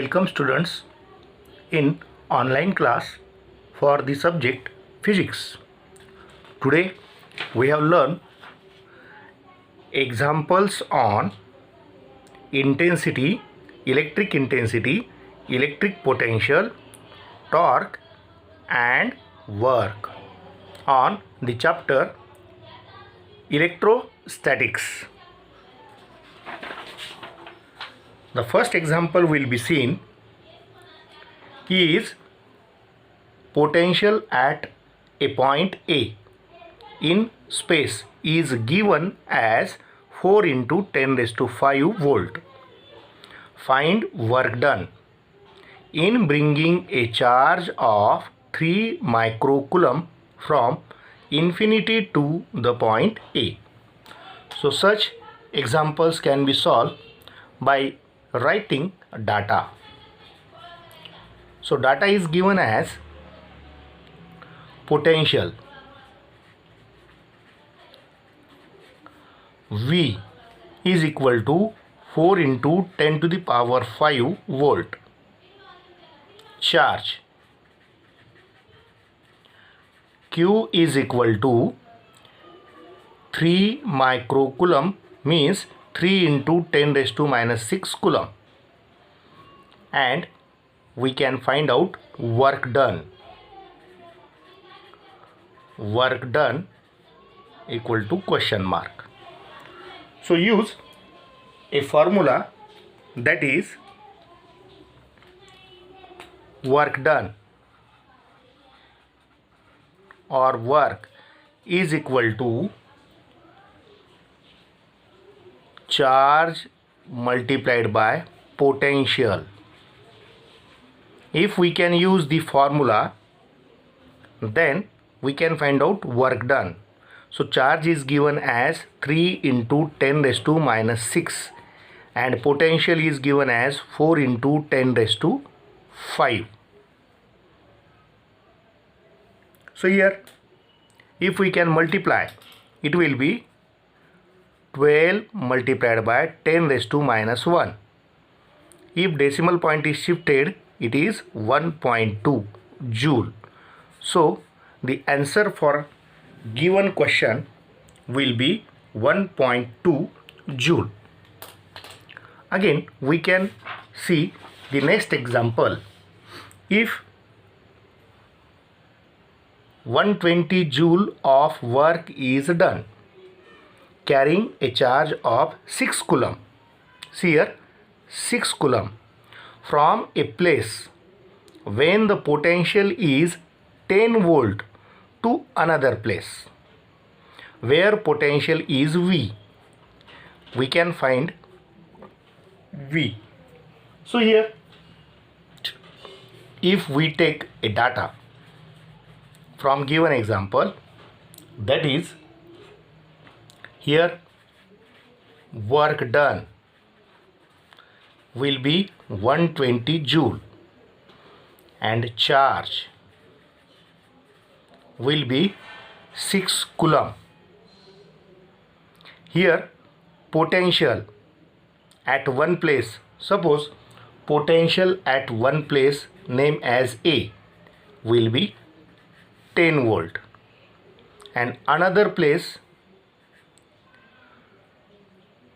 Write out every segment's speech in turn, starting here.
Welcome students in online class for the subject physics. Today we have learned examples on intensity, electric potential, torque and work on the chapter electrostatics. The first example will be seen is potential at a point A in space is given as 4 into 10 raised to 5 volt. Find work done in bringing a charge of 3 microcoulomb from infinity to the point A. So such examples can be solved by writing data. So data is given as potential V is equal to 4 into 10 to the power 5 volt. Charge Q is equal to 3 microcoulomb means 3 into 10 raised to minus 6 coulomb, and we can find out work done. Work done equal to question mark. So use a formula, that is work done or work is equal to charge multiplied by potential. If we can use the formula, then we can find out work done. So charge is given as 3 into 10 raised to minus 6 and potential is given as 4 into 10 raised to 5. So here if we can multiply, it will be 12 multiplied by 10 raised to minus 1. If decimal point is shifted, it is 1.2 joule. So the answer for given question will be 1.2 joule. Again we can see the next example. If 120 joule of work is done carrying a charge of 6 coulomb, see here 6 coulomb, from a place when the potential is 10 volt to another place where potential is V, we can find V. So here if we take a data from given example, that is here work done will be 120 joule and charge will be 6 coulomb. Here potential at one place, suppose potential at one place name as A will be 10 volt and another place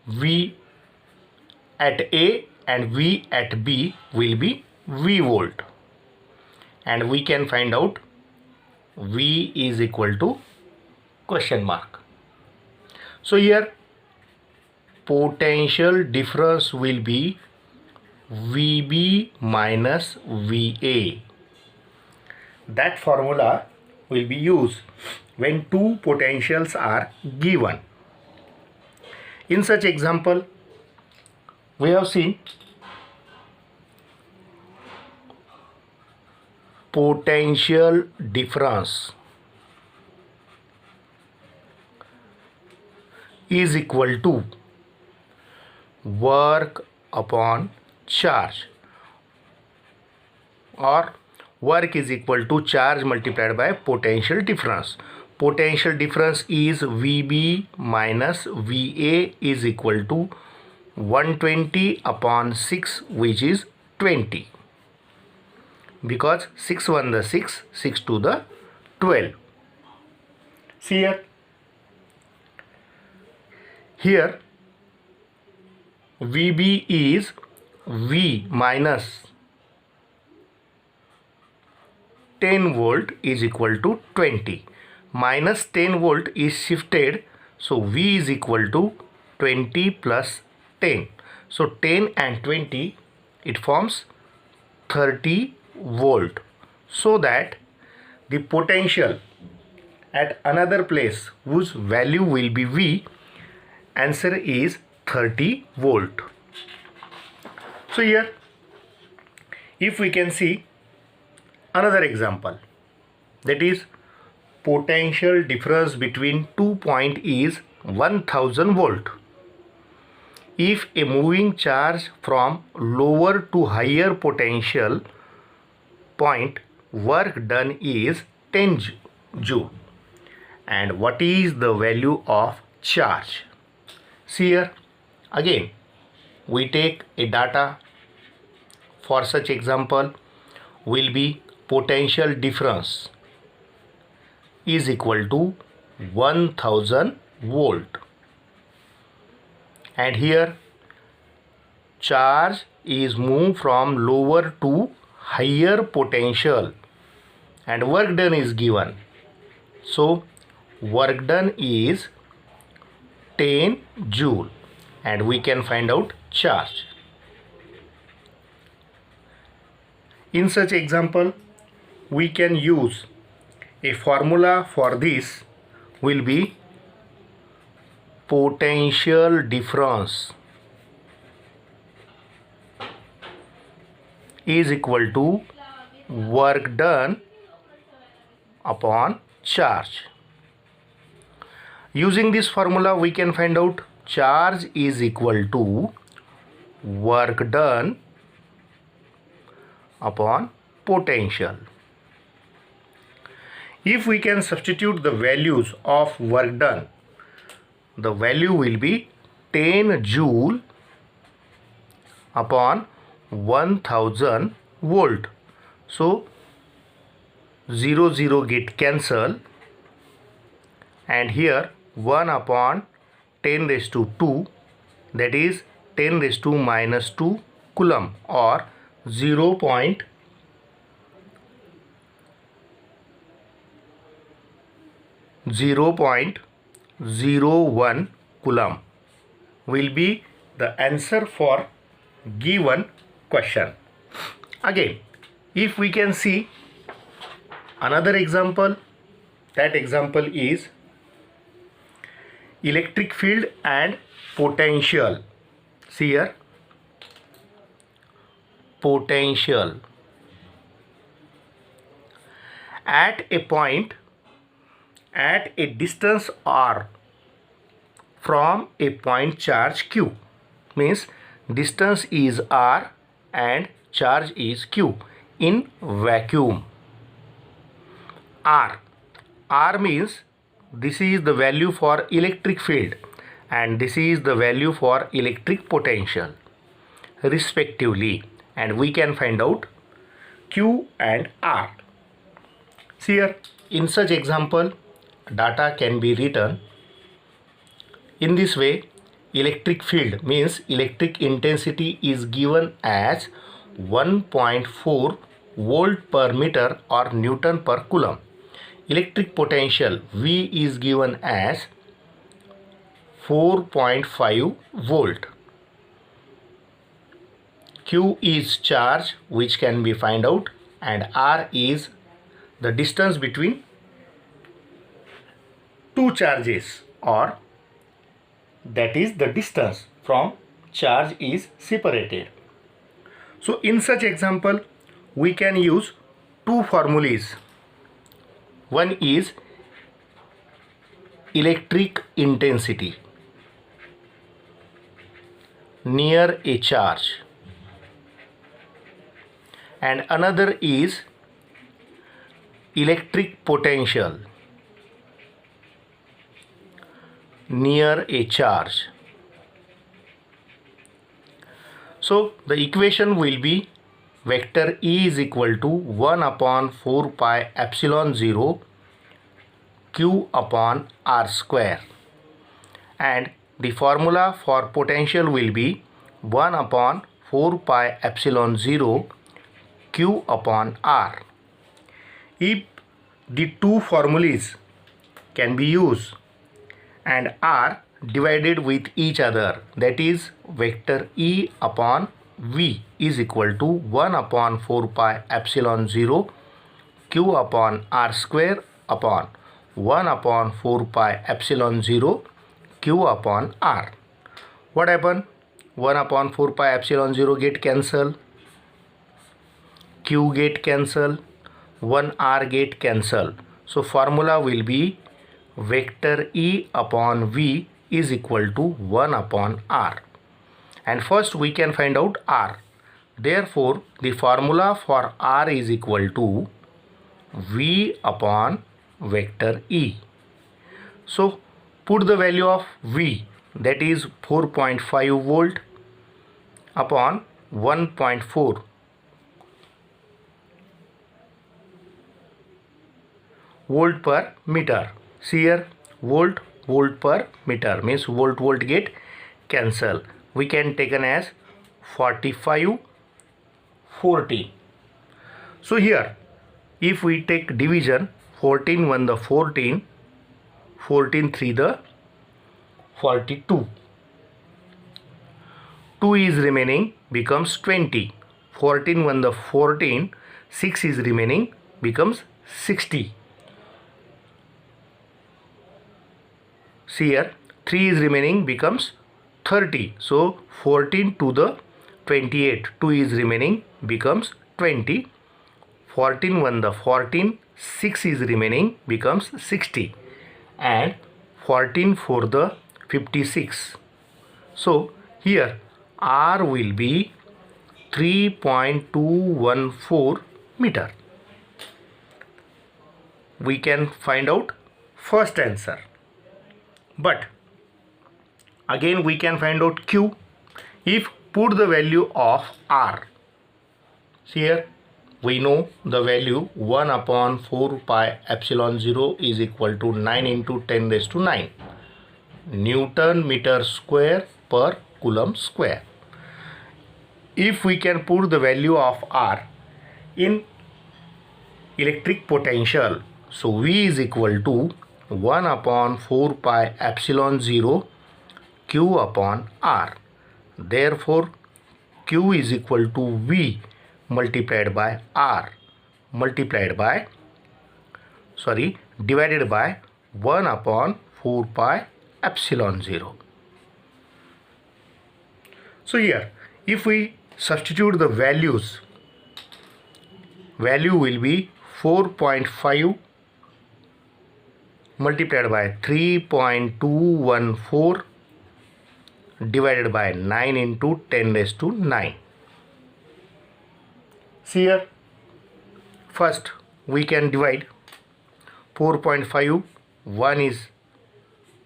V at A and V at B will be V volt, and we can find out V is equal to question mark. So here potential difference will be VB minus VA. That formula will be used when two potentials are given. In such example, we have seen potential difference is equal to work upon charge, or work is equal to charge multiplied by potential difference. Potential difference is VB minus VA is equal to 120 upon 6, which is 20, because 6 1 the 6, 6 2 the 12. See here. Here VB is V minus 10 volt is equal to 20. Minus 10 volt is shifted, so V is equal to 20 plus 10. So 10 and 20, it forms 30 volt. So that the potential at another place whose value will be V, answer is 30 volt. So here, if we can see another example, that is potential difference between 2 points is 1000 volt. If a moving charge from lower to higher potential point, work done is 10 joule. And what is the value of charge? See here, again we take a data. For such example will be potential difference is equal to 1000 volt, and here charge is moved from lower to higher potential and work done is given. So work done is 10 joule, and we can find out charge. In such example, we can use a formula for this will be potential difference is equal to work done upon charge. Using this formula, we can find out charge is equal to work done upon potential. If we can substitute the values of work done, the value will be 10 joule upon 1000 volt. So 0 0 get cancel, and here 1 upon 10 raised to 2, that is 10 raised to minus 2 coulomb, or 0.01 coulomb will be the answer for given question. Again, if we can see another example, that example is electric field and potential. See here, potential at a point at a distance r from a point charge q, means distance is r and charge is q in vacuum. R means this is the value for electric field and this is the value for electric potential respectively, and we can find out Q and R. See here, in such example data can be written in this way. Electric field means electric intensity is given as 1.4 volt per meter or Newton per coulomb. Electric potential V is given as 4.5 volt. Q is charge which can be find out, and R is the distance between two charges, or that is the distance from charge is separated. So in such example we can use two formulas. One is electric intensity near a charge, and another is electric potential near a charge. So the equation will be vector E is equal to 1 upon 4 pi epsilon 0 q upon r square, and the formula for potential will be 1 upon 4 pi epsilon 0 q upon r. If the two formulas can be used and are divided with each other, that is vector E upon V is equal to 1 upon 4 pi epsilon 0 q upon r square upon 1 upon 4 pi epsilon 0 q upon r. What happen? 1 upon 4 pi epsilon 0 get cancel, q get cancel, 1 r get cancel. So formula will be vector E upon V is equal to 1 upon r. And first we can find out r. Therefore, the formula for r is equal to V upon vector E. So put the value of V, that is 4.5 volt upon 1.4 volt per meter. See here, volt per meter means volt get cancel. We can taken as 45 40. So here if we take division, 14 1 the 14, 14 3 the 42, 2 is remaining becomes 20, 14 1 the 14, 6 is remaining becomes 60. See here, 3 is remaining becomes 30. So 14 to the 28, 2 is remaining becomes 20. 14 1 the 14, 6 is remaining becomes 60. And 14 4 the 56. So here R will be 3.214 meter. We can find out first answer. But again we can find out Q if put the value of R. See here, we know the value 1 upon 4 pi epsilon 0 is equal to 9 into 10 raised to 9 Newton meter square per Coulomb square. If we can put the value of R in electric potential, so V is equal to 1 upon 4 pi epsilon 0 q upon r. Therefore q is equal to V multiplied by r divided by 1 upon 4 pi epsilon 0. So here if we substitute the values, value will be 4.5 multiplied by 3.214 divided by 9 into 10 raised to 9. See here, first we can divide 4.5, 1 is,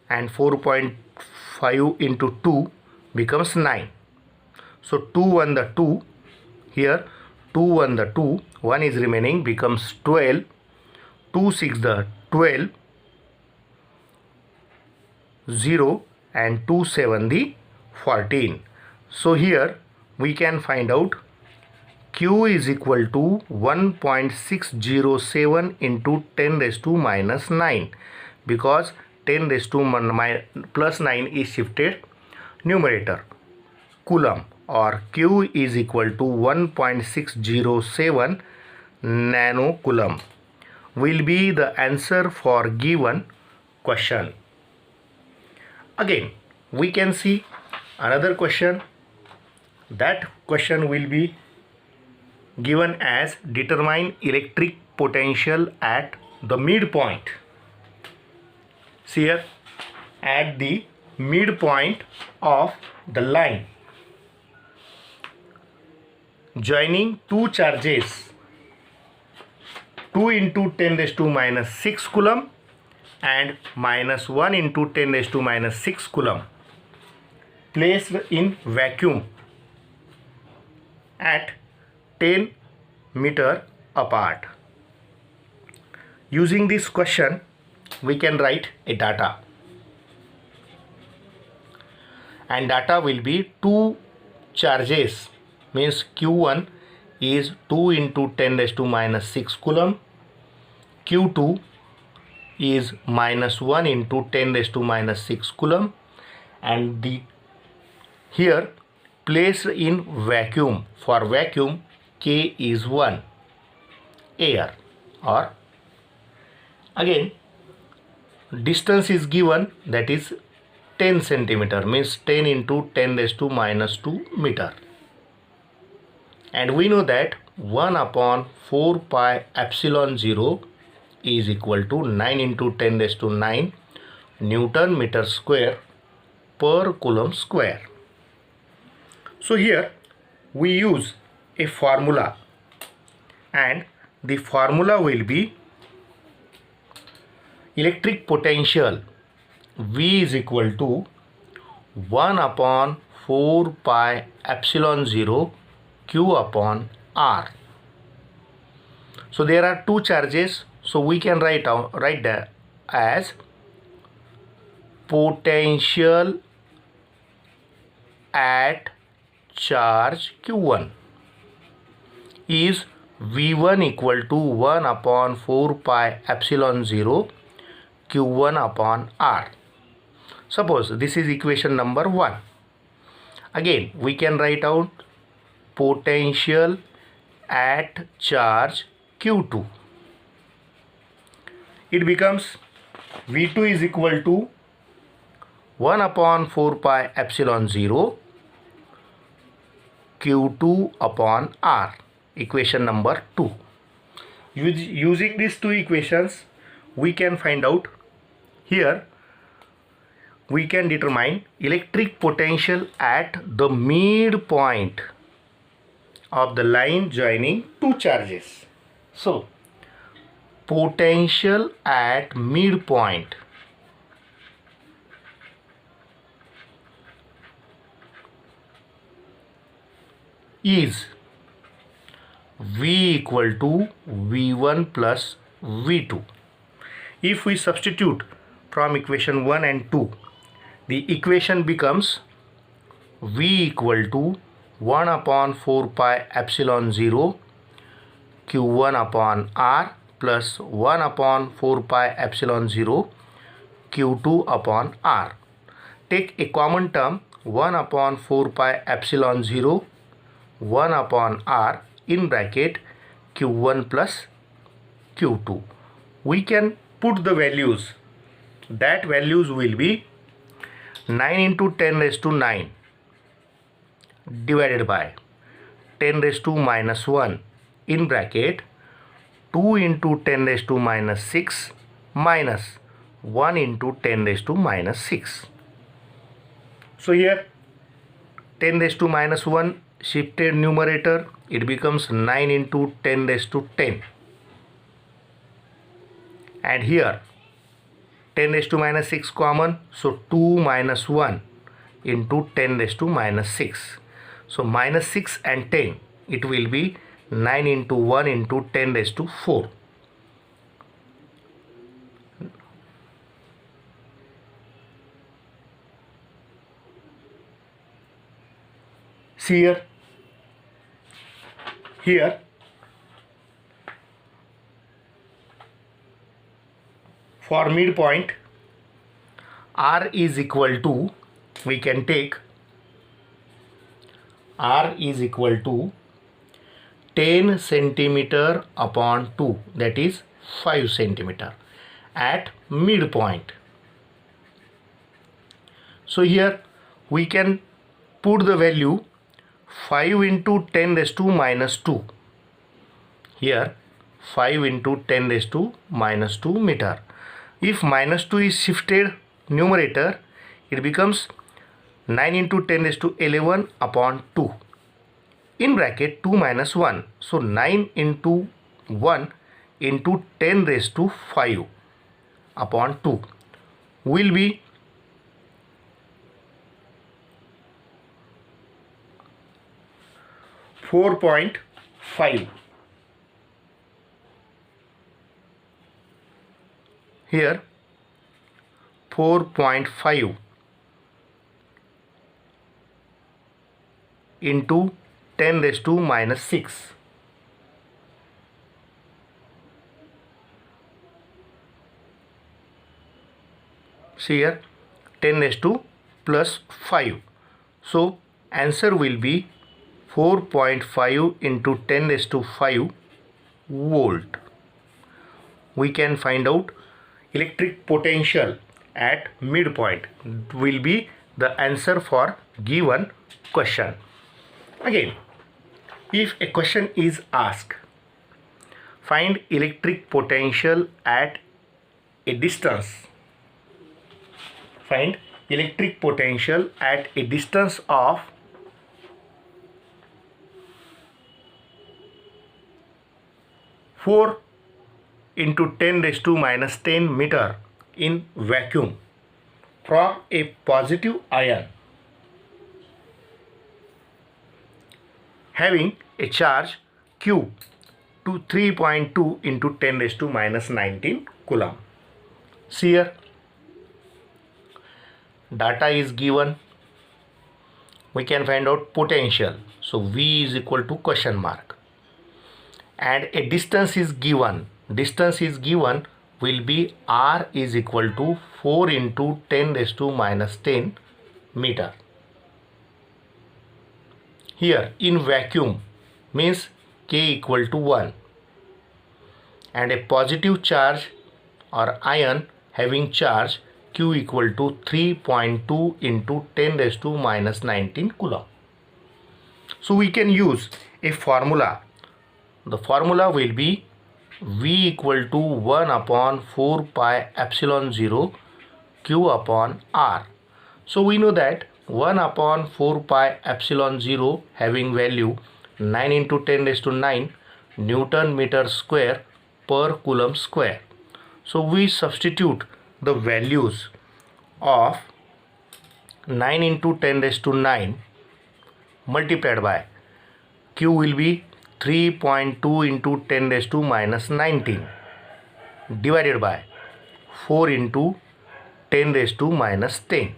and 4.5 into 2 becomes 9. So 2 1 the 2, here 2 1 the 2, 1 is remaining becomes 12, 2 6 the 12, 0 and 2 7 the 14. So here we can find out Q is equal to 1.607 into 10 raised to minus 9, because 10 raised to plus 9 is shifted numerator. Coulomb, or Q is equal to 1.607 nano coulomb will be the answer for given question. Again we can see another question. That question will be given as determine electric potential at the midpoint. See here, at the midpoint of the line joining two charges, 2 into 10 raised to minus 6 coulomb and minus 1 into 10 raised to minus 6 coulomb, placed in vacuum at 10 meter apart. Using this question, we can write a data. And data will be two charges, means Q1 is 2 into 10 raised to minus 6 coulomb. Q2 is minus 1 into 10 raised to minus 6 coulomb. And the here placed in vacuum. For vacuum, K is 1, air. Or again, distance is given, that is 10 centimeter, means 10 into 10 raised to minus 2 meter. And we know that 1 upon 4 pi epsilon 0 is equal to 9 into 10 raised to 9 Newton meter square per coulomb square. So here we use a formula, and the formula will be electric potential V is equal to 1 upon 4 pi epsilon 0 Q upon R. So there are two charges, so we can write that as potential at charge Q1 is V1 equal to 1 upon 4 pi epsilon 0 Q1 upon R. Suppose this is equation number 1. Again, we can write out potential at charge Q2. It becomes V2 is equal to 1 upon 4 pi epsilon 0 Q2 upon R. Equation number 2. Using these two equations, we can find out here. We can determine electric potential at the midpoint of the line joining two charges. So, potential at midpoint is V equal to V1 plus V2. If we substitute from equation 1 and 2, the equation becomes V equal to 1 upon 4 pi epsilon 0 Q1 upon R plus 1 upon 4 pi epsilon 0 Q2 upon R. Take a common term, 1 upon 4 pi epsilon 0 1 upon R in bracket Q1 plus Q2. We can put the values. That values will be 9 into 10 raised to 9 divided by 10 raised to minus 1 in bracket 2 into 10 raised to minus 6 minus 1 into 10 raised to minus 6. So here 10 raised to minus 1 shifted numerator, it becomes 9 into 10 raised to 10. And here 10 raised to minus 6 common, so 2 minus 1 into 10 raised to minus 6. So minus 6 and 10, it will be 9 into 1 into 10 raised to 4. See here for midpoint, R is equal to, we can take R is equal to 10 centimeter upon 2, that is 5 centimeter at midpoint. So here we can put the value 5 into 10 raised to minus 2. Here 5 into 10 raised to minus 2 meter. If minus 2 is shifted numerator, it becomes 9 into 10 raised to 11 upon 2 in bracket 2 minus 1. So 9 into 1 into 10 raised to 5 upon 2 will be 4.5 5. Here 4.5 into 10 raised to minus 6. See here 10 raised to plus 5. So answer will be 4.5 into 10 raised to 5 volt. We can find out electric potential at midpoint will be the answer for given question. Again, if a question is asked, find electric potential at a distance. Find electric potential at a distance of 4 into 10 raised to minus 10 meter in vacuum from a positive ion having a charge Q to 3.2 into 10 raised to minus 19 coulomb. See here, data is given. We can find out potential. So V is equal to question mark. And a distance is given. Distance is given will be R is equal to 4 into 10 raised to minus 10 meter. Here in vacuum means K equal to 1. And a positive charge or ion having charge Q equal to 3.2 into 10 raised to minus 19 coulomb. So we can use a formula. The formula will be V equal to 1 upon 4 pi epsilon 0 Q upon R. So we know that 1 upon 4 pi epsilon 0 having value 9 into 10 raised to 9 Newton meter square per coulomb square. So we substitute the values of 9 into 10 raised to 9 multiplied by Q will be 3.2 into 10 raised to minus 19 divided by 4 into 10 raised to minus 10.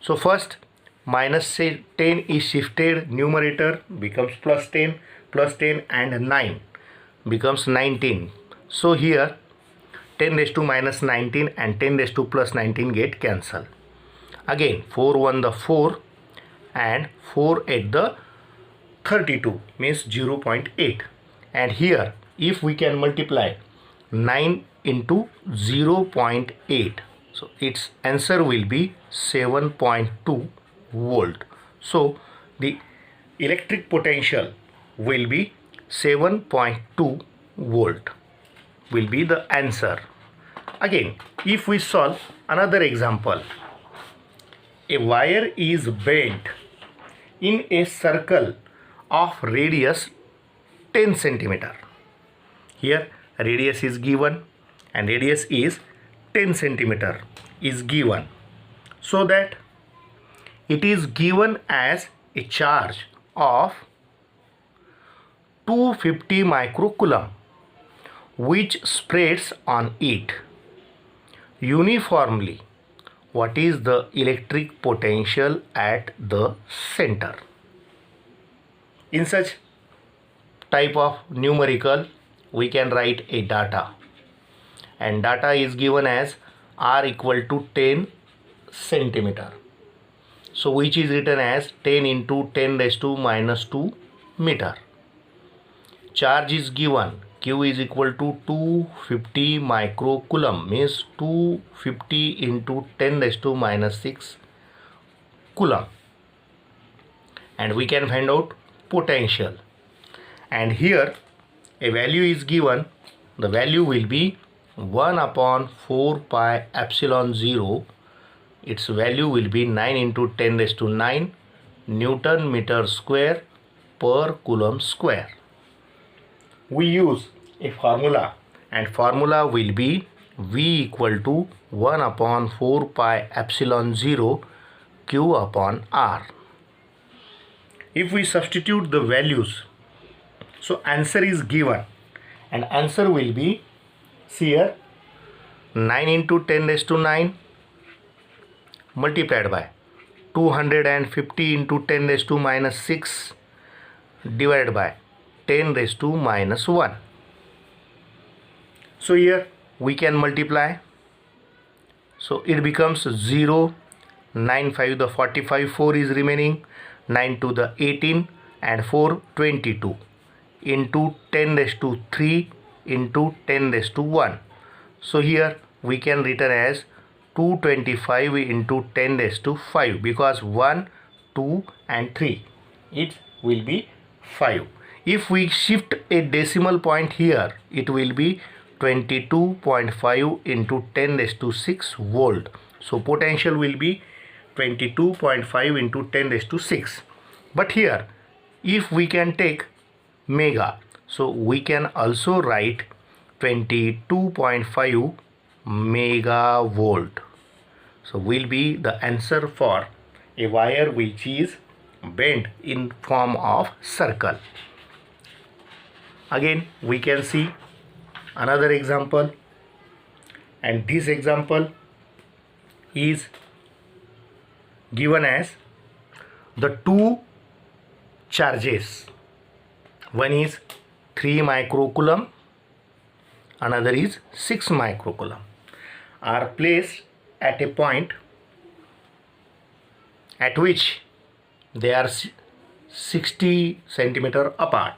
So first minus 10 is shifted, numerator becomes plus 10 and 9 becomes 19. So here 10 raised to minus 19 and 10 raised to plus 19 get cancelled. Again 4 1 the 4 and 4 8 the 32 means 0.8. And here if we can multiply 9 into 0.8, so its answer will be 7.2 volt. So the electric potential will be 7.2 volt will be the answer. Again, if we solve another example, a wire is bent in a circle of radius 10 centimeter. Here radius is given and radius is 10 centimeter is given, so that it is given as a charge of 250 microcoulomb which spreads on it uniformly. What is the electric potential at the center? In such type of numerical, we can write a data, and data is given as R equal to 10 centimeter. So which is written as 10 into 10 raised to minus 2 meter. Charge is given, Q is equal to 250 microcoulomb means 250 into 10 raised to minus 6 coulomb. And we can find out potential. And here a value is given. The value will be 1 upon 4 pi epsilon 0. Its value will be 9 into 10 raised to 9 Newton meter square per coulomb square. We use a formula, and formula will be V equal to 1 upon 4 pi epsilon 0 Q upon R. If we substitute the values, So answer is given, and answer will be, see here, 9 into 10 raised to 9 multiplied by 250 into 10 raised to minus 6 divided by 10 raised to minus 1. So here we can multiply. So it becomes 0, 9 5 the 45, 4 is remaining, 9 to the 18 and 4 22 into 10 raised to 3 into 10 raised to 1. So here we can written as 225 into 10 raised to 5, because 1, 2 and 3, it will be 5. If we shift a decimal point here, it will be 22.5 into 10 raised to 6 volt. So potential will be 22.5 into 10 raised to 6. But here if we can take mega, so we can also write 22.5 megavolt. So will be the answer for a wire which is bent in form of circle. Again we can see another example, and this example is given as the two charges. One is 3 microcoulomb, another is 6 microcoulomb, are placed at a point at which they are 60 centimeter apart.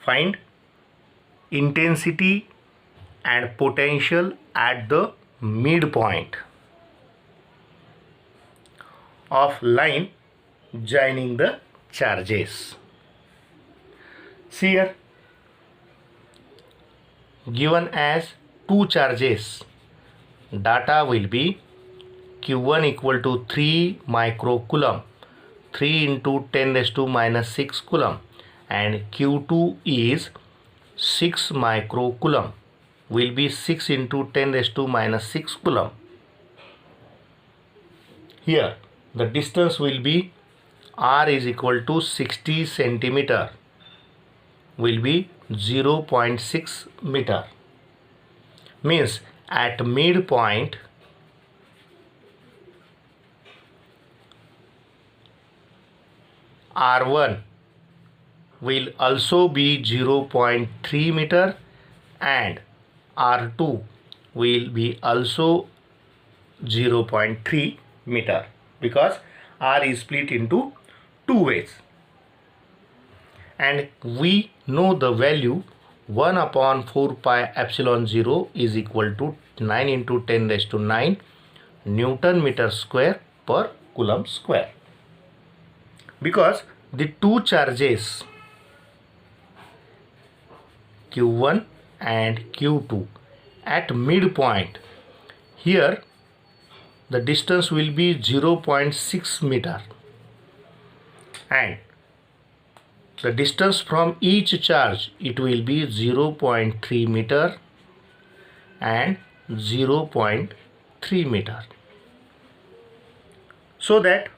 Find intensity and potential at the midpoint of line joining the charges. See here, given as two charges, data will be Q1 equal to 3 microcoulomb, 3 into 10 raised to minus 6 coulomb, and Q2 is 6 microcoulomb, will be 6 into 10 raised to minus 6 coulomb. Here the distance will be R is equal to 60 centimeter, will be 0.6 meter. Means at midpoint R1 will also be 0.3 meter and R2 will be also 0.3 meter, because R is split into two ways, and we know the value 1 upon 4 pi epsilon 0 is equal to 9 into 10 raised to 9 Newton meter square per coulomb square, because the two charges Q1 and Q2 at midpoint, here the distance will be 0.6 meter, and the distance from each charge, it will be 0.3 meter and 0.3 meter. So that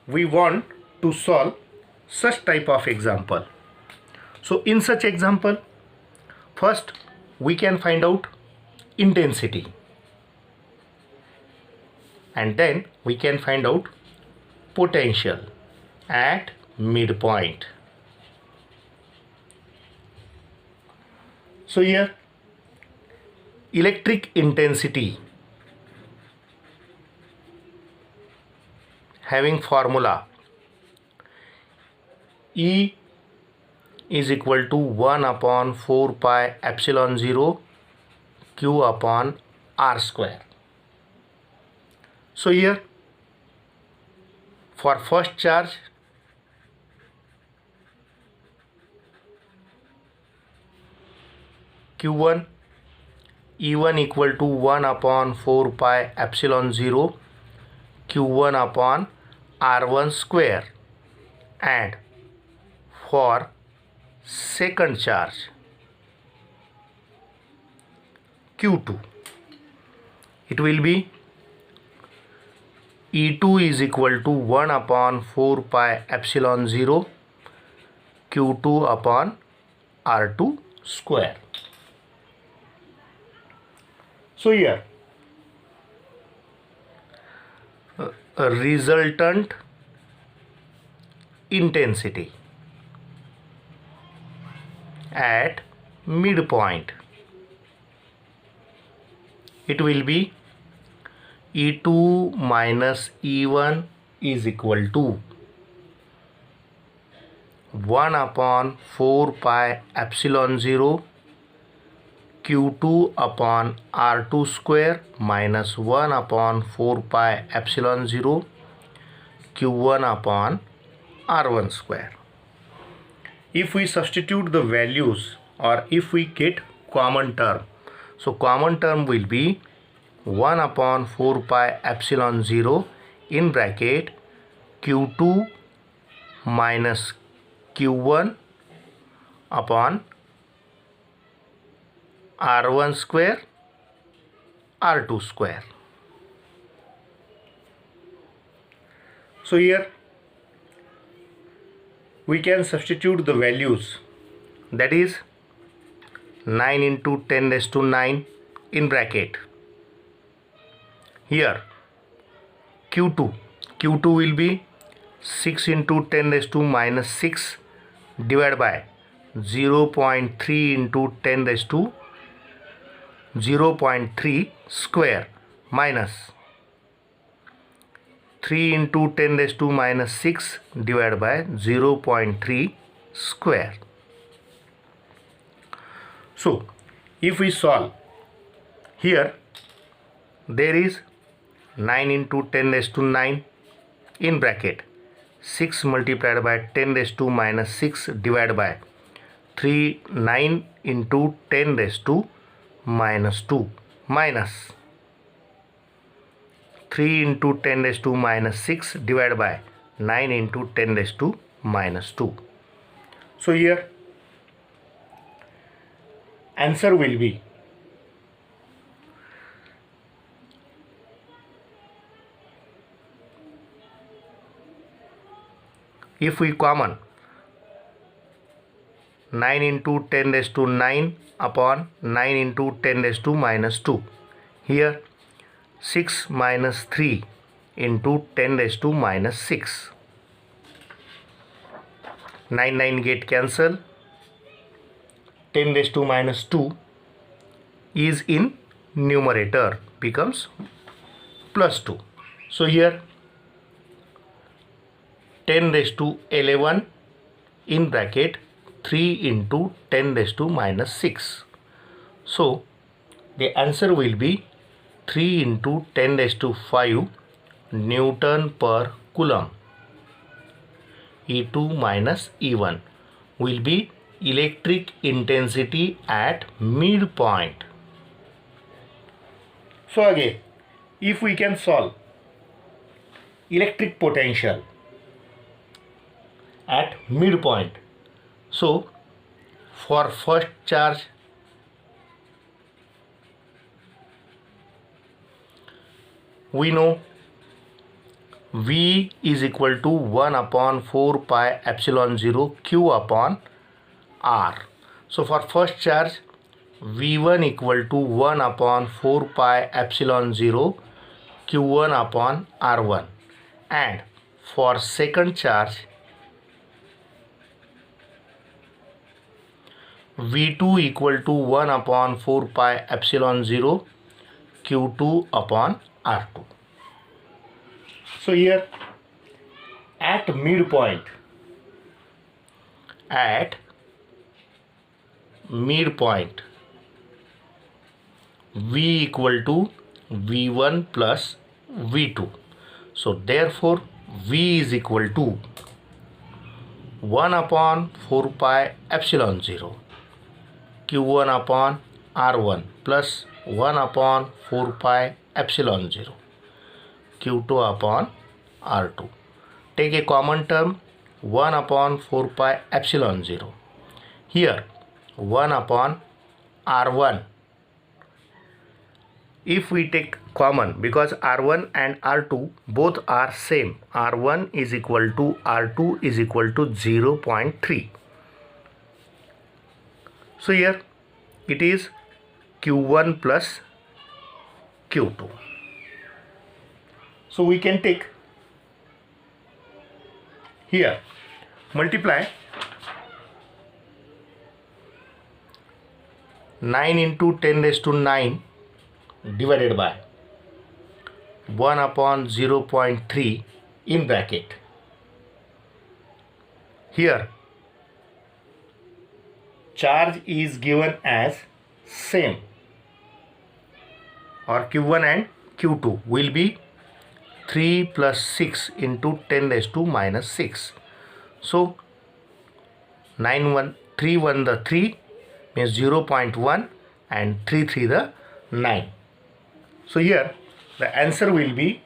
we want to solve such type of example. So in such example, first we can find out intensity, and then we can find out potential at midpoint. So here electric intensity having formula E is equal to 1 upon 4 pi epsilon 0 Q upon R square. So here for first charge, Q1 E1 equal to 1 upon 4 pi epsilon 0 Q1 upon R1 square, and for second charge Q2, it will be E2 is equal to 1 upon 4 pi epsilon 0 Q2 upon R2 square. So here a resultant intensity at midpoint, it will be E2 minus E1 is equal to 1 upon 4 pi epsilon 0 Q2 upon R2 square minus 1 upon 4 pi epsilon 0 Q1 upon R1 square. If we substitute the values, or if we get common term, so common term will be 1 upon 4 pi epsilon 0 in bracket Q2 minus Q1 upon R1 square R2 square. So here we can substitute the values, that is 9 into 10 raised to 9 in bracket. Here Q2 will be 6 into 10 raised to minus 6 divided by 0.3 into 10 raised to 0.3 square minus 3 into 10 raised to minus 6 divided by 0.3 square. So if we solve, here there is 9 into 10 raised to 9 in bracket 6 multiplied by 10 raised to minus 6 divided by 9 into 10 raised to minus 2 minus 3 into 10 raised to minus 6 divided by 9 into 10 raised to minus 2. So here answer will be if we common 9 into 10 raised to 9 upon 9 into 10 raised to minus 2. Here 6 minus 3 into 10 raised to minus 6. 9 get cancel. 10 raised to minus 2 is in numerator, becomes plus 2. So here 10 raised to 11 in bracket 3 into 10 raised to minus 6. So the answer will be 3 into 10 raised to 5 Newton per Coulomb. E2 minus E1 will be electric intensity at midpoint. So again, if we can solve electric potential at midpoint, so for first charge we know V is equal to 1 upon 4 pi epsilon 0 Q upon R. So for first charge V1 equal to 1 upon 4 pi epsilon 0 Q1 upon R1, and for second charge V2 equal to 1 upon 4 pi epsilon 0 Q2 upon R2. So here at midpoint V equal to V1 plus V2. So therefore V is equal to 1 upon 4 pi epsilon 0 Q1 upon R1 plus 1 upon 4 pi epsilon 0 Q2 upon R2. Take a common term, 1 upon 4 pi epsilon 0. Here 1 upon R1. If we take common, because R1 and R2 both are same, R1 is equal to R2 is equal to 0.3. So here it is Q1 plus Q2. So we can take here, multiply 9 into 10 raised to 9 divided by 1 upon 0.3 in bracket. Here charge is given as same, or Q1 and Q2 will be 3 plus 6 into 10 raised to minus 6. So 3 1 the 3 means 0.1 and 3 3 the 9. So here the answer will be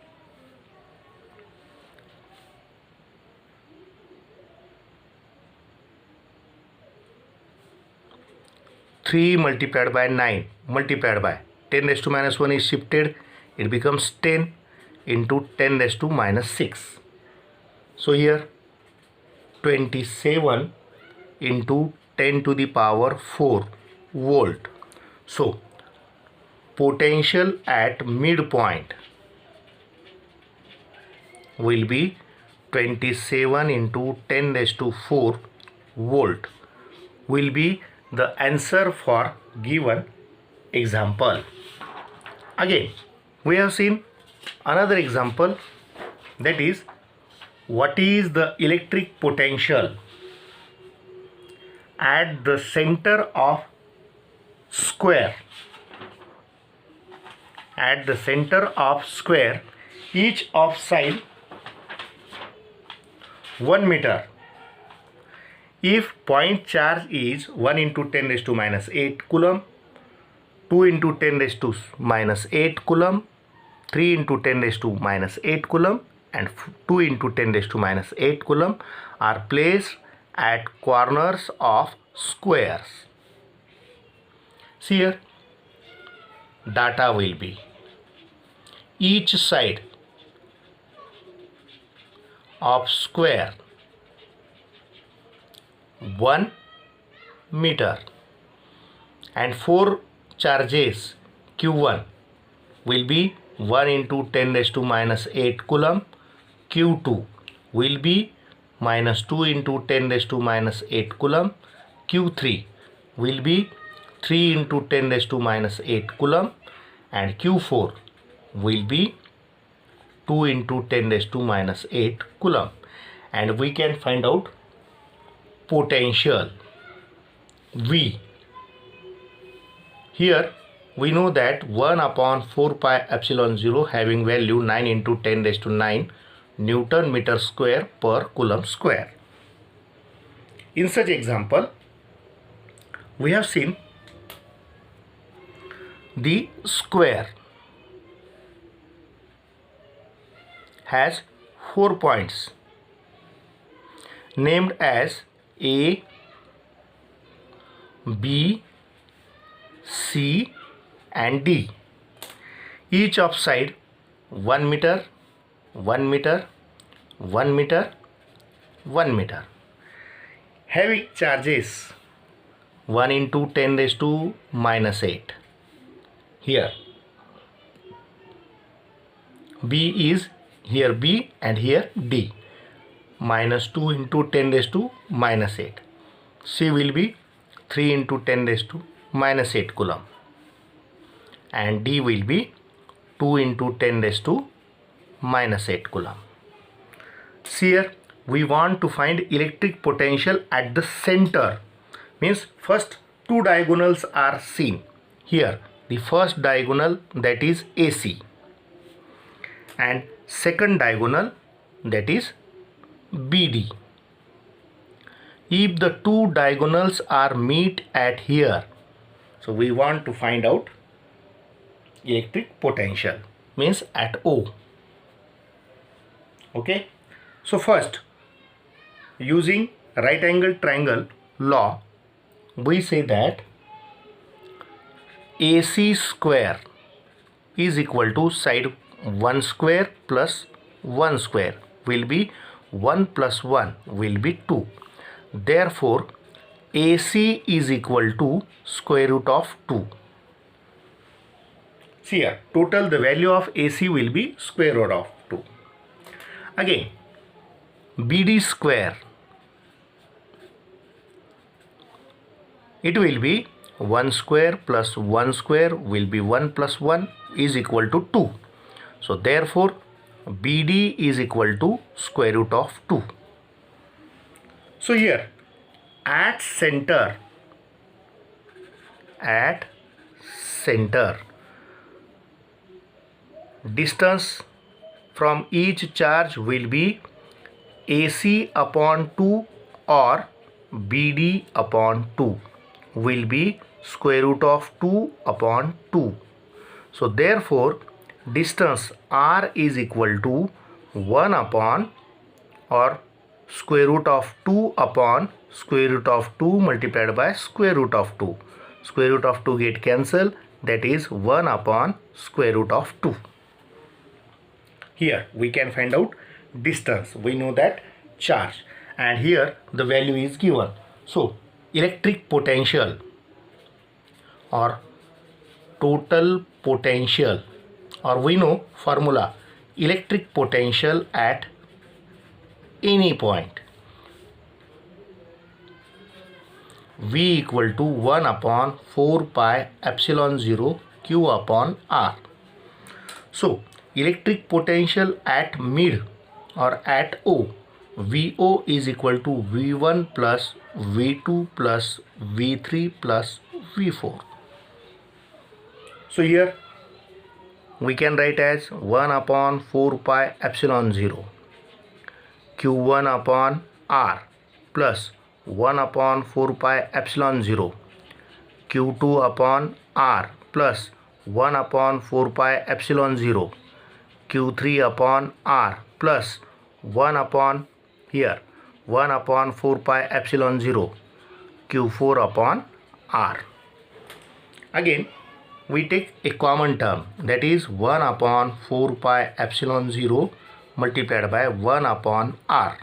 3 multiplied by 9 multiplied by 10 raised to minus 1 is shifted, it becomes 10 into 10 raised to minus 6. So here 27 into 10 to the power 4 volt. So potential at midpoint will be 27 into 10 raised to 4 volt will be the answer for given example. Again, we have seen another example, that is, what is the electric potential at the center of square. At the center of square, each of side 1 meter. If point charge is 1 into 10 raised to minus 8 coulomb, 2 into 10 raised to minus 8 coulomb, 3 into 10 raised to minus 8 coulomb, and 2 into 10 raised to minus 8 coulomb are placed at corners of squares. See here, data will be each side of square 1 meter, and 4 charges Q1 will be 1 into 10 raised to minus 8 coulomb, Q2 will be minus 2 into 10 raised to minus 8 coulomb, Q3 will be 3 into 10 raised to minus 8 coulomb, and Q4 will be 2 into 10 raised to minus 8 coulomb. And we can find out potential V. Here we know that 1 upon 4 pi epsilon 0 having value 9 into 10 raised to 9 Newton meter square per coulomb square. In such example, we have seen the square has 4 points named as A, B, C and D. Each of side 1 meter, 1 meter, 1 meter, 1 meter. Heavy charges 1 into 10 raised to minus 8. Here B is here B and here D. Minus 2 into 10 raised to minus 8. C will be 3 into 10 raised to minus 8 coulomb. And D will be 2 into 10 raised to minus 8 coulomb. See here, we want to find electric potential at the center. Means first two diagonals are seen. Here the first diagonal, that is AC, and second diagonal, that is BD. If the two diagonals are meet at here, so we want to find out electric potential, means at O. Okay, so first, using right angle triangle law, we say that AC square is equal to side 1 square plus 1 square will be 1 plus 1 will be 2. Therefore, AC is equal to square root of 2. See here, total the value of AC will be square root of 2. Again, BD square, it will be 1 square plus 1 square will be 1 plus 1 is equal to 2. So therefore BD is equal to square root of 2. So here at center distance from each charge will be AC upon 2 or BD upon 2 will be square root of 2 upon 2. So therefore distance R is equal to 1 upon or square root of 2 upon square root of 2 multiplied by square root of 2. Square root of 2 get cancelled, that is 1 upon square root of 2. Here we can find out distance. We know that charge, and here the value is given. So electric potential or total potential, or we know formula, electric potential at any point, V equal to 1 upon 4 pi epsilon 0 Q upon R. So electric potential at mid or at O, VO is equal to V1 plus V2 plus V3 plus V4. So here we can write as 1 upon 4 pi epsilon 0 Q1 upon R plus 1 upon 4 pi epsilon 0 Q2 upon R plus 1 upon 4 pi epsilon 0 Q3 upon R plus 1 upon here 1 upon 4 pi epsilon 0 Q4 upon R. Again we take a common term, that is 1 upon 4 pi epsilon 0 multiplied by 1 upon R,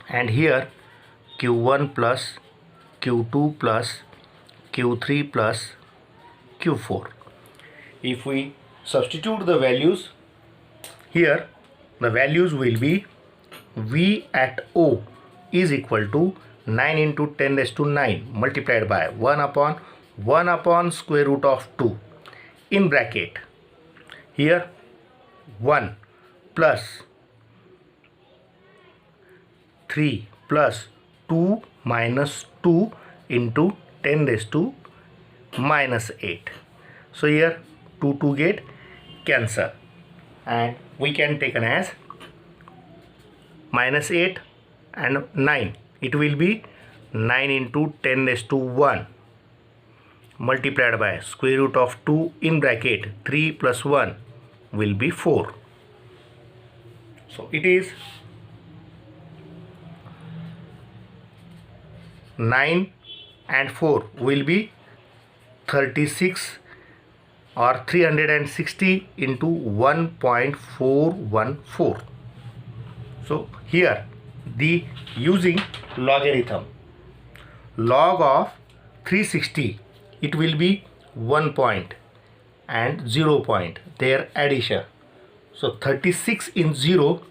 and here Q1 plus Q2 plus Q3 plus Q4. If we substitute the values here, the values will be V at O is equal to 9 into 10 raised to 9 multiplied by 1 upon square root of 2 in bracket. Here 1 plus 3 plus 2 minus 2 into 10 raised to minus 8. So here 2 get cancel, and we can take an as minus 8 and 9. It will be 9 into 10 raised to 1 multiplied by square root of 2 in bracket 3 plus 1 will be 4. So it is 9 and 4 will be 36 or 360 into 1.414. So here the using logarithm, log of 360, it will be 1 point and 0 point, their addition. So 36 in 0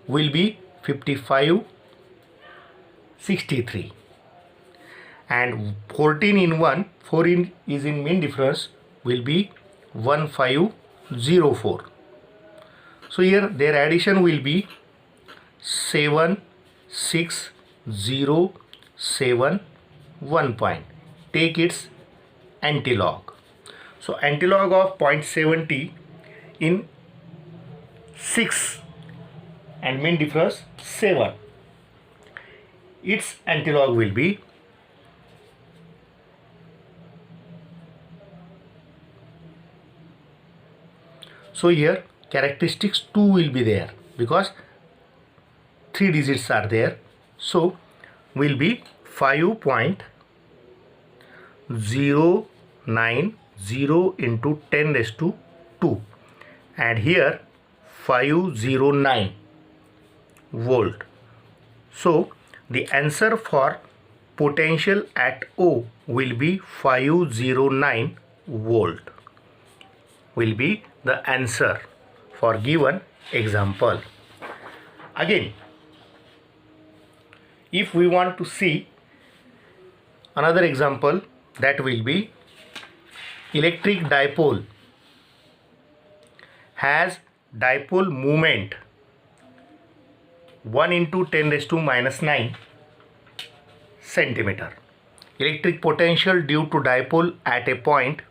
will be 5563, and 14 in 1, 4 in is in mean difference, will be 1504. So here their addition will be 7607 point. Take its antilog. So antilog of 0.70 in 6 and mean difference 7. Its antilog will be so here characteristics 2 will be there because 3 digits are there. So will be 5.090 into 10 raised to 2, and here 509 volt. So the answer for potential at O will be 509 volt, will be the answer for given example. Again, if we want to see another example, that will be electric dipole has dipole moment 1 into 10 raised to minus 9 centimeter. Electric potential due to dipole at a point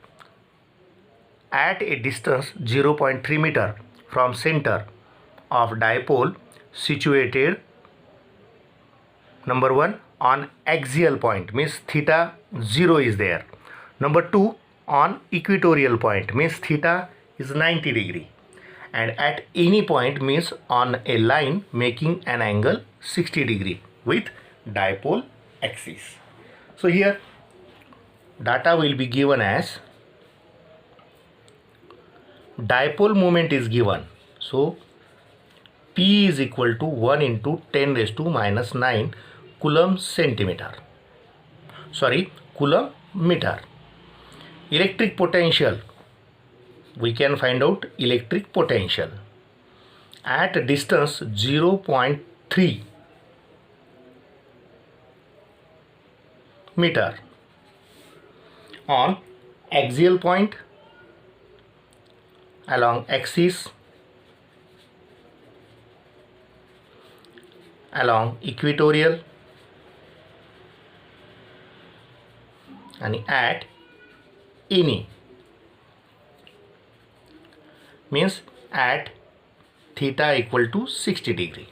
at a distance 0.3 meter from center of dipole situated number 1 on axial point, means theta 0 is there. Number 2 on equatorial point, means theta is 90 degree, and at any point means on a line making an angle 60 degree with dipole axis. So here data will be given as dipole moment is given. So P is equal to 1 into 10 raised to minus 9 coulomb centimeter. Sorry, coulomb meter. Electric potential, we can find out electric potential at a distance 0.3 meter on axial point along axis, along equatorial, and at any, means at theta equal to 60 degree.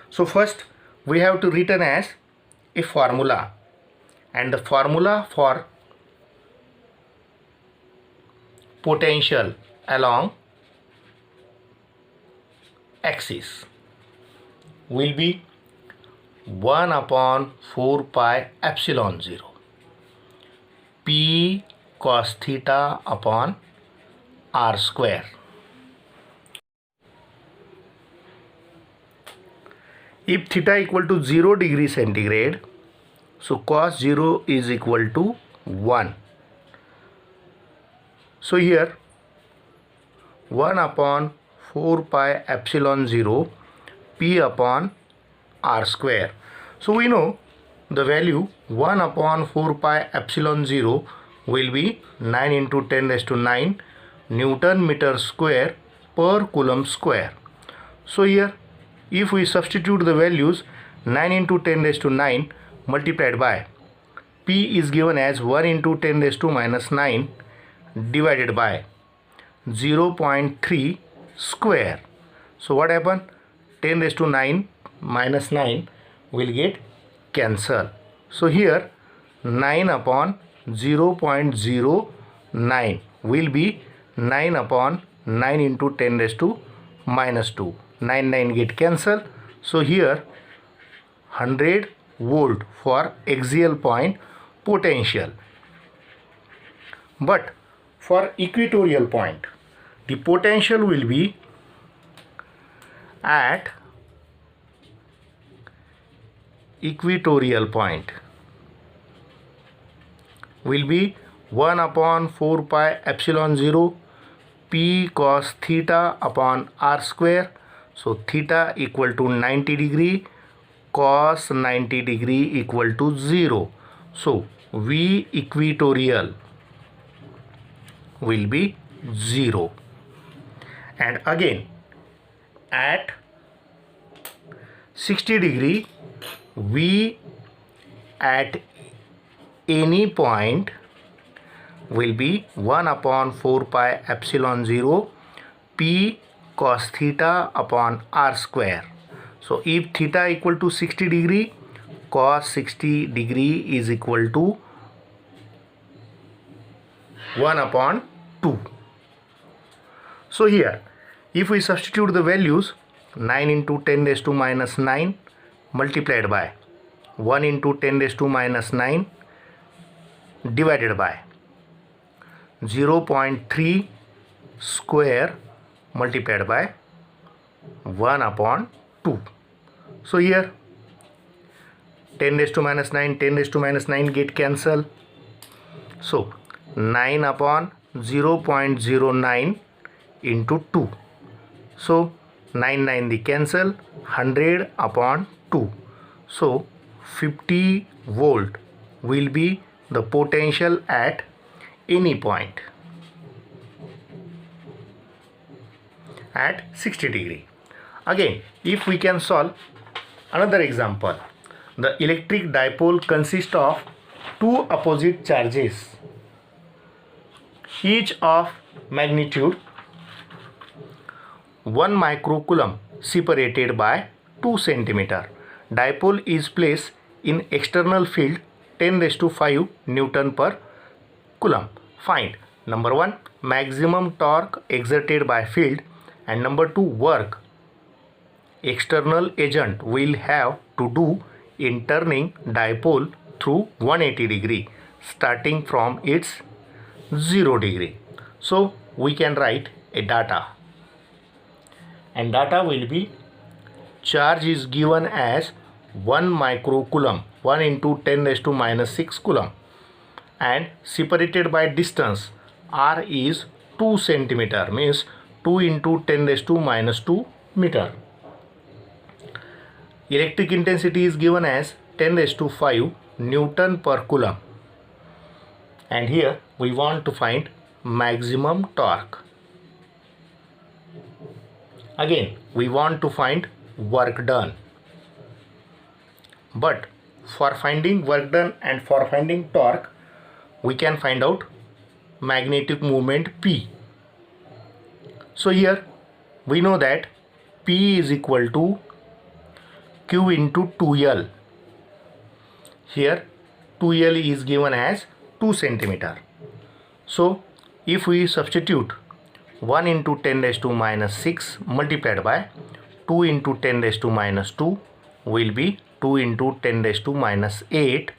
So first we have to written as a formula, and the formula for potential along axis will be 1 upon 4 pi epsilon 0 P cos theta upon r square. If theta equal to 0 degree centigrade, so cos 0 is equal to 1. So here 1 upon 4 pi epsilon 0 P upon r square. So we know the value 1 upon 4 pi epsilon 0 will be 9 into 10 raised to 9 Newton meter square per coulomb square. So here if we substitute the values, 9 into 10 raised to 9 multiplied by P is given as 1 into 10 raised to minus 9 divided by 0.3 square. So what happened? 10 raised to 9 minus 9 will get cancelled. So here 9 upon 0.09 will be 9 upon 9 into 10 raised to minus 2. 9 get cancelled. So here 100 volt for axial point potential. But for equatorial point, the potential will be at equatorial point will be 1 upon 4 pi epsilon 0 P cos theta upon r square. So theta equal to 90 degree, cos 90 degree equal to 0. So V equatorial will be 0. And again at 60 degree V at any point will be 1 upon 4 pi epsilon 0 P cos theta upon r square. So if theta equal to 60 degree, cos 60 degree is equal to 1 upon 2. So here if we substitute the values, 9 into 10 raised to minus 9 multiplied by 1 into 10 raised to minus 9 divided by 0.3 square multiplied by 1 upon 2. So here 10 raised to minus 9, 10 raised to minus 9 get cancel. So 9 upon 0.09 into 2. So 9 the cancel, 100 upon 2. So 50 volt will be the potential at any point at 60 degree. Again, if we can solve another example, the electric dipole consists of two opposite charges, each of magnitude 1 microcoulomb separated by 2 centimeter. Dipole is placed in external field 10 raised to 5 Newton per coulomb. Find number 1 maximum torque exerted by field, and number 2 work external agent will have to do in turning dipole through 180 degree starting from its 0 degree. So we can write a data, and data will be charge is given as 1 microcoulomb, 1 into 10 raised to minus 6 coulomb, and separated by distance r is 2 centimeter, means 2 into 10 raised to minus 2 meter. Electric intensity is given as 10 raised to 5 Newton per coulomb, and here we want to find maximum torque. Again, we want to find work done, but for finding work done and for finding torque, we can find out magnetic moment P. So here we know that P is equal to Q into 2L. Here 2L is given as 2 centimeter. So if we substitute 1 into 10 raised to minus 6 multiplied by 2 into 10 raised to minus 2 will be 2 into 10 raised to minus 8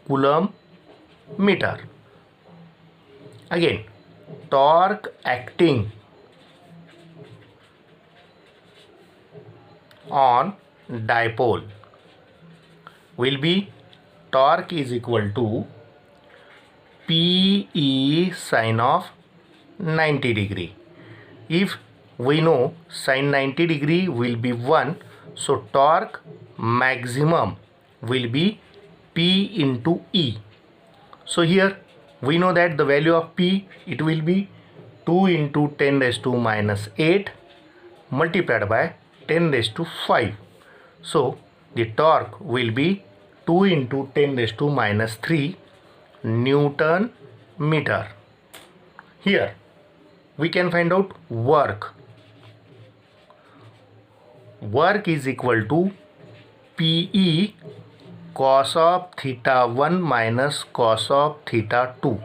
coulomb meter. Again, torque acting on dipole will be torque is equal to PE sine of 90 degree. If we know sine 90 degree will be 1, so torque maximum will be P into E. So here we know that the value of P, it will be 2 into 10 raised to minus 8 multiplied by 10 raised to 5. So the torque will be 2 into 10 raised to minus 3 Newton meter. Here we can find out work. Work is equal to PE cos of theta 1 minus cos of theta 2.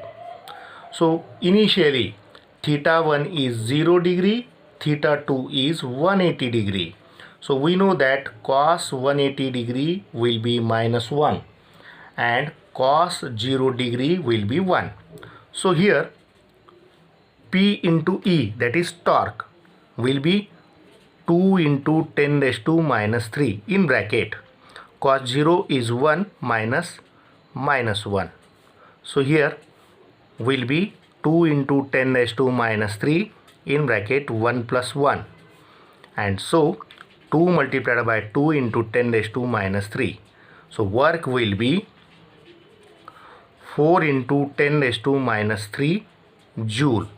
So initially theta 1 is 0 degree, theta 2 is 180 degree. So we know that cos 180 degree will be minus 1 and cos 0 degree will be 1. So here P into E, that is torque, will be 2 into 10 raised to minus 3 in bracket. Cos 0 is 1 minus minus 1. So here will be 2 into 10 raised to minus 3 in bracket 1 plus 1. And so 2 multiplied by 2 into 10 raised to minus 3. So work will be 4 into 10 raised to minus 3 joule,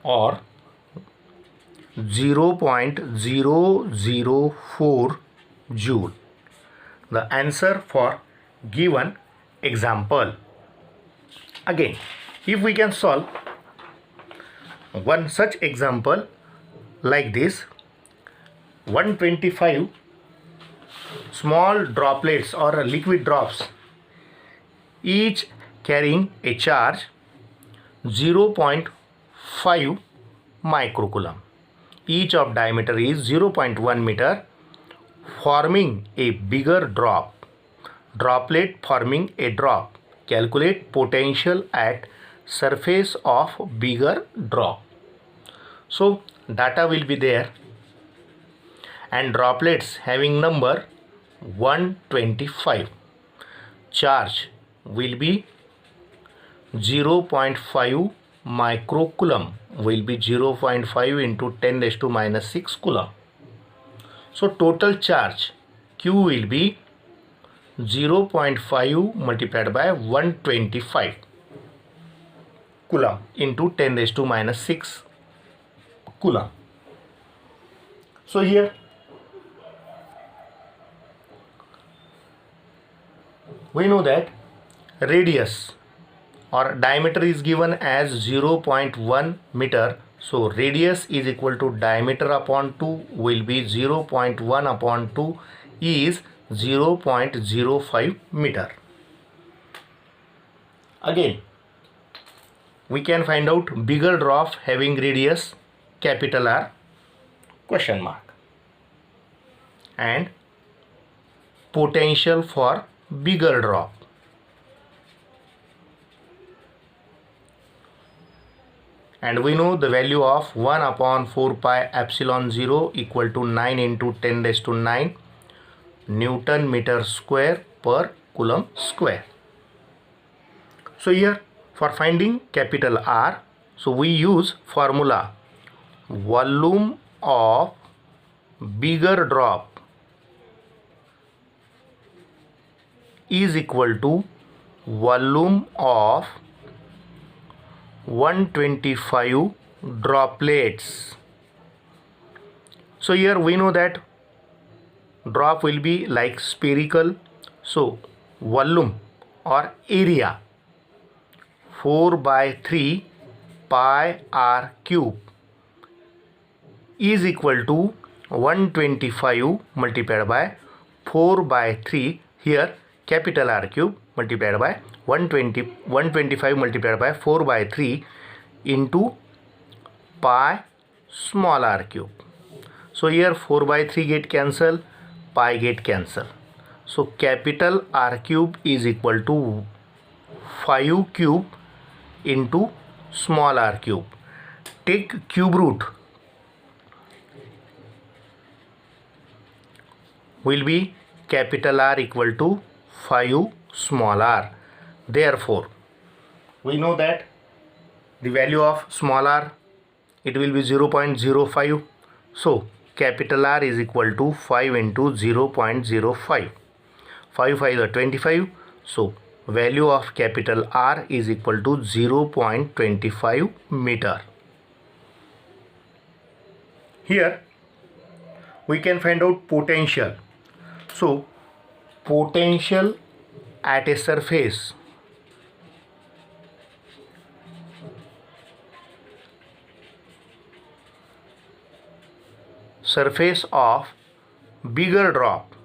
or 0.004 joule. The answer for given example. Again, if we can solve one such example like this, 125 small droplets or liquid drops, each carrying a charge 0.5 microcoulomb. Each of diameter is 0.1 meter, forming a bigger droplet forming a drop. Calculate potential at surface of bigger drop. So data will be there, and droplets having number 125. charge will be 0.5 microcoulomb, will be 0.5 into 10 raised to minus 6 coulomb. So total charge Q will be 0.5 multiplied by 125 coulomb into 10 raised to minus 6 coulomb. So here we know that radius or diameter is given as 0.1 meter. So radius is equal to diameter upon 2 will be 0.1 upon 2 is 0.05 meter. Again, we can find out bigger drop having radius capital R question mark and potential for bigger drop. And we know the value of 1 upon 4 pi epsilon 0 equal to 9 into 10 raised to 9 Newton meter square per coulomb square. So here for finding capital R, so we use formula volume of bigger drop is equal to volume of 125 droplets. So here we know that drop will be like spherical, so volume or area 4 by 3 pi r cube is equal to 125 multiplied by 4 by 3, here capital R cube multiplied by 125 multiplied by 4 by 3 into pi small r cube. So here 4 by 3 get cancel, pi get cancel. So capital R cube is equal to 5 cube into small r cube. Take cube root will be capital R equal to 5 small r. Therefore, we know that the value of small r, it will be 0.05. So capital R is equal to 5 into 0.05. 5 5 are 25. So value of capital R is equal to 0.25 meter. Here we can find out potential. So potential at a surface of bigger drop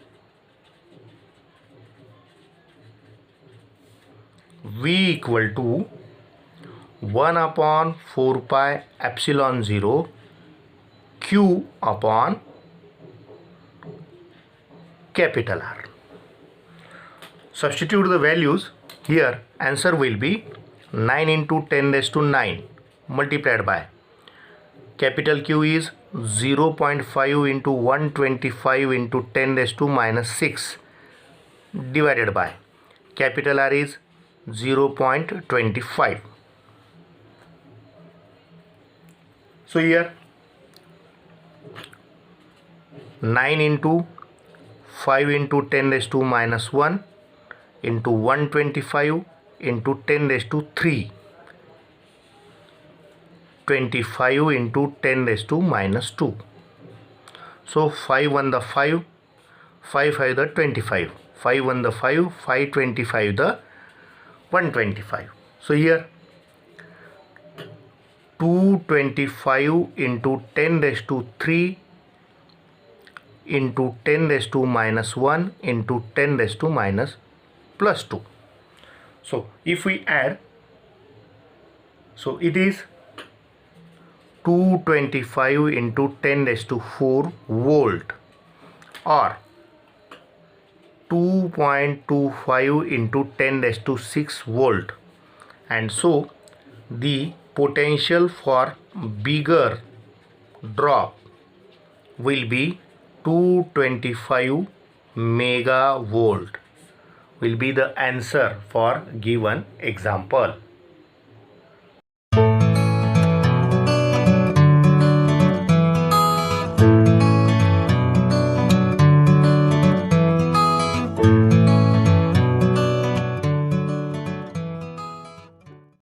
V equal to 1 upon 4 pi epsilon 0 Q upon capital R. Substitute the values. Here answer will be 9 into 10 raised to 9 multiplied by capital Q is 0.5 into 125 into 10 raised to minus 6 divided by capital R is 0.25. So here 9 into 5 into 10 raised to minus 1 into 125 into 10 raised to 3, 25 into 10 raised to minus 2. So 5 1 the 5, 5 5 the 25, 5 1 the 5, 5 25 the 125. So here 225 into 10 raised to 3 into 10 raised to minus 1 into 10 raised to minus plus 2. So if we add, so it is 225 into 10 raised to 4 volt or 2.25 into 10 raised to 6 volt, and so the potential for bigger drop will be 225 megavolt will be the answer for given example.